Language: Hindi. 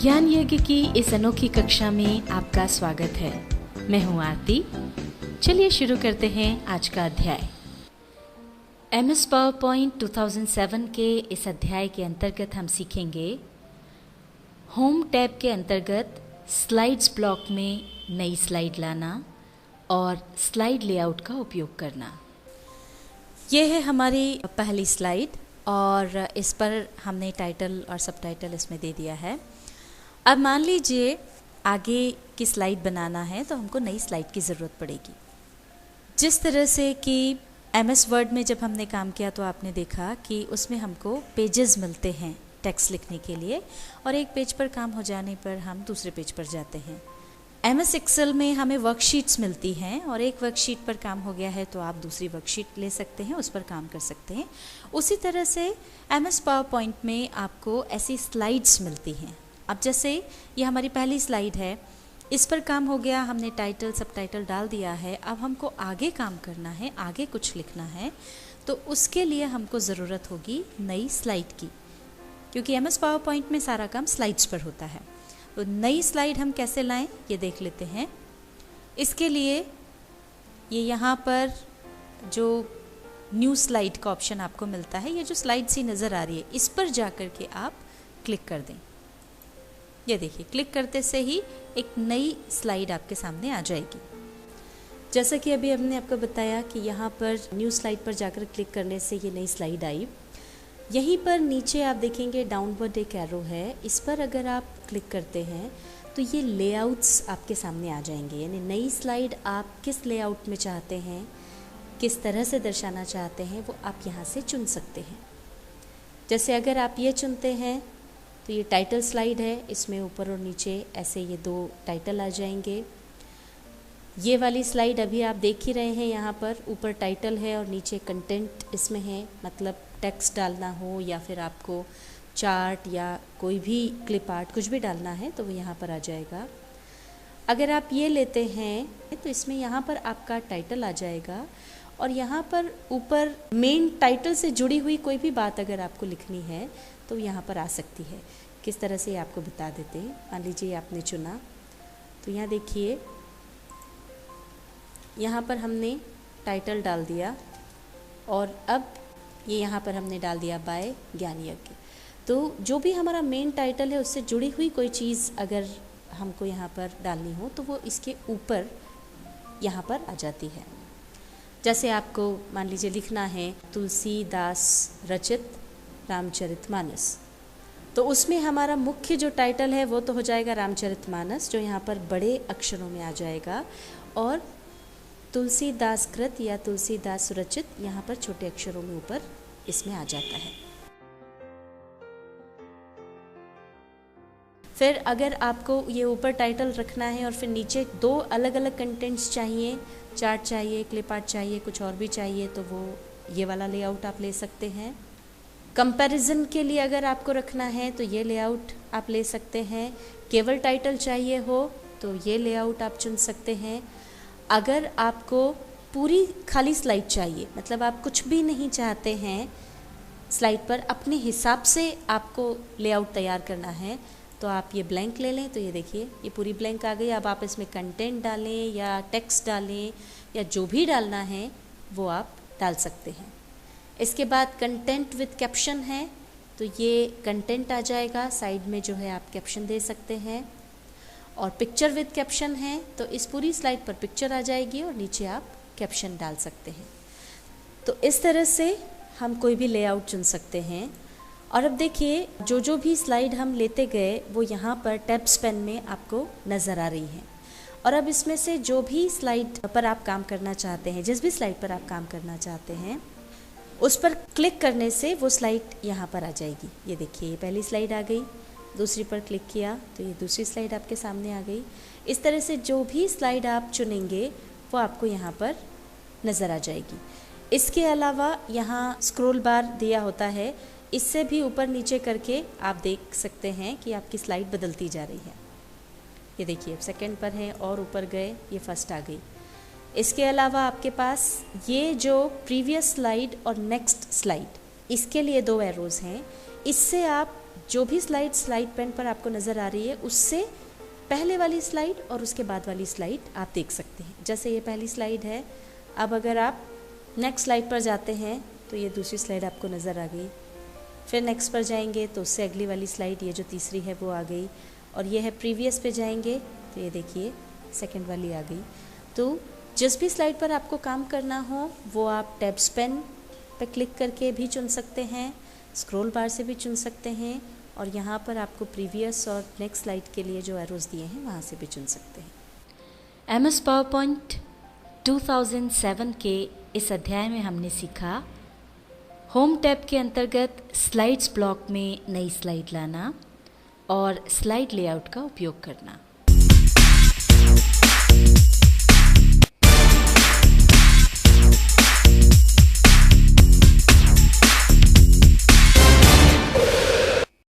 ज्ञान यज्ञ की इस अनोखी कक्षा में आपका स्वागत है। मैं हूं आरती। चलिए शुरू करते हैं आज का अध्याय। MS PowerPoint 2007 के इस अध्याय के अंतर्गत हम सीखेंगे होम टैब के अंतर्गत स्लाइड्स ब्लॉक में नई स्लाइड लाना और स्लाइड लेआउट का उपयोग करना। यह है हमारी पहली स्लाइड और इस पर हमने टाइटल और सबटाइटल इसमें दे दिया है। अब मान लीजिए आगे की स्लाइड बनाना है तो हमको नई स्लाइड की ज़रूरत पड़ेगी। जिस तरह से कि MS वर्ड में जब हमने काम किया तो आपने देखा कि उसमें हमको पेजेस मिलते हैं टेक्स्ट लिखने के लिए, और एक पेज पर काम हो जाने पर हम दूसरे पेज पर जाते हैं। MS एक्सेल में हमें वर्कशीट्स मिलती हैं और एक वर्कशीट पर काम हो गया है तो आप दूसरी वर्कशीट ले सकते हैं, उस पर काम कर सकते हैं। उसी तरह से MS PowerPoint में आपको ऐसी स्लाइड्स मिलती हैं। अब जैसे ये हमारी पहली स्लाइड है, इस पर काम हो गया, हमने टाइटल सबटाइटल डाल दिया है। अब हमको आगे काम करना है, आगे कुछ लिखना है, तो उसके लिए हमको ज़रूरत होगी नई स्लाइड की, क्योंकि MS PowerPoint में सारा काम स्लाइड्स पर होता है। तो नई स्लाइड हम कैसे लाएं ये देख लेते हैं। इसके लिए ये यहाँ पर जो न्यू स्लाइड का ऑप्शन आपको मिलता है, ये जो स्लाइड सी नज़र आ रही है, इस पर जा कर के आप क्लिक कर दें। ये देखिए, क्लिक करते से ही एक नई स्लाइड आपके सामने आ जाएगी। जैसा कि अभी हमने आपको बताया कि यहाँ पर न्यू स्लाइड पर जाकर क्लिक करने से ये नई स्लाइड आई। यहीं पर नीचे आप देखेंगे डाउनवर्ड एक एरो है, इस पर अगर आप क्लिक करते हैं तो ये लेआउट्स आपके सामने आ जाएंगे। यानी नई स्लाइड आप किस लेआउट में चाहते हैं, किस तरह से दर्शाना चाहते हैं, वो आप यहाँ से चुन सकते हैं। जैसे अगर आप ये चुनते हैं तो ये टाइटल स्लाइड है, इसमें ऊपर और नीचे ऐसे ये दो टाइटल आ जाएंगे। ये वाली स्लाइड अभी आप देख ही रहे हैं, यहाँ पर ऊपर टाइटल है और नीचे कंटेंट इसमें है, मतलब टेक्स्ट डालना हो या फिर आपको चार्ट या कोई भी क्लिप आर्ट कुछ भी डालना है तो वो यहाँ पर आ जाएगा। अगर आप ये लेते हैं तो इसमें यहाँ पर आपका टाइटल आ जाएगा और यहाँ पर ऊपर मेन टाइटल से जुड़ी हुई कोई भी बात अगर आपको लिखनी है तो यहाँ पर आ सकती है। किस तरह से आपको बता देते हैं। मान लीजिए आपने चुना तो यहाँ देखिए, यहाँ पर हमने टाइटल डाल दिया और अब ये यहाँ पर हमने डाल दिया बाय ज्ञान यज्ञ। तो जो भी हमारा मेन टाइटल है उससे जुड़ी हुई कोई चीज़ अगर हमको यहाँ पर डालनी हो तो वो इसके ऊपर यहाँ पर आ जाती है। जैसे आपको मान लीजिए लिखना है तुलसीदास रचित रामचरितमानस, तो उसमें हमारा मुख्य जो टाइटल है वो तो हो जाएगा रामचरितमानस, जो यहाँ पर बड़े अक्षरों में आ जाएगा, और तुलसीदास कृत या तुलसीदास रचित यहाँ पर छोटे अक्षरों में ऊपर इसमें आ जाता है। फिर अगर आपको ये ऊपर टाइटल रखना है और फिर नीचे दो अलग अलग कंटेंट्स चाहिए, चार्ट चाहिए, क्लिप आर्ट चाहिए, कुछ और भी चाहिए, तो वो ये वाला लेआउट आप ले सकते हैं। कंपैरिजन के लिए अगर आपको रखना है तो ये लेआउट आप ले सकते हैं। केवल टाइटल चाहिए हो तो ये लेआउट आप चुन सकते हैं। अगर आपको पूरी खाली स्लाइड चाहिए, मतलब आप कुछ भी नहीं चाहते हैं स्लाइड पर, अपने हिसाब से आपको लेआउट तैयार करना है, तो आप ये ब्लैंक ले लें। तो ये देखिए, ये पूरी ब्लैंक आ गई। अब आप इसमें कंटेंट डालें या टेक्स्ट डालें या जो भी डालना है वो आप डाल सकते हैं। इसके बाद कंटेंट विद कैप्शन है, तो ये कंटेंट आ जाएगा, साइड में जो है आप कैप्शन दे सकते हैं। और पिक्चर विद कैप्शन है तो इस पूरी स्लाइड पर पिक्चर आ जाएगी और नीचे आप कैप्शन डाल सकते हैं। तो इस तरह से हम कोई भी लेआउट चुन सकते हैं। और अब देखिए, जो भी स्लाइड हम लेते गए वो यहाँ पर टैब्स पेन में आपको नज़र आ रही है। और अब इसमें से जो भी स्लाइड पर आप काम करना चाहते हैं, जिस भी स्लाइड पर आप काम करना चाहते हैं, उस पर क्लिक करने से वो स्लाइड यहाँ पर आ जाएगी। ये देखिए, ये पहली स्लाइड आ गई, दूसरी पर क्लिक किया तो ये दूसरी स्लाइड आपके सामने आ गई। इस तरह से जो भी स्लाइड आप चुनेंगे वो आपको यहाँ पर नज़र आ जाएगी। इसके अलावा यहाँ स्क्रॉल बार दिया होता है, इससे भी ऊपर नीचे करके आप देख सकते हैं कि आपकी स्लाइड बदलती जा रही है। ये देखिए, सेकंड पर है और ऊपर गए, ये फर्स्ट आ गई। इसके अलावा आपके पास ये जो प्रीवियस स्लाइड और नेक्स्ट स्लाइड, इसके लिए दो एरोज़ हैं, इससे आप जो भी स्लाइड पैन पर आपको नज़र आ रही है उससे पहले वाली स्लाइड और उसके बाद वाली स्लाइड आप देख सकते हैं। जैसे ये पहली स्लाइड है, अब अगर आप नेक्स्ट स्लाइड पर जाते हैं तो ये दूसरी स्लाइड आपको नज़र आ गई। फिर नेक्स्ट पर जाएंगे तो उससे अगली वाली स्लाइड, ये जो तीसरी है वो आ गई। और ये है प्रीवियस पे जाएंगे तो ये देखिए सेकंड वाली आ गई। तो जिस भी स्लाइड पर आपको काम करना हो वो आप टैब्स पेन पर क्लिक करके भी चुन सकते हैं, स्क्रॉल बार से भी चुन सकते हैं, और यहाँ पर आपको प्रीवियस और नेक्स्ट स्लाइड के लिए जो एरोज़ दिए हैं वहाँ से भी चुन सकते हैं। MS PowerPoint 2007 के इस अध्याय में हमने सीखा होम टैब के अंतर्गत स्लाइड्स ब्लॉक में नई स्लाइड लाना और स्लाइड लेआउट का उपयोग करना।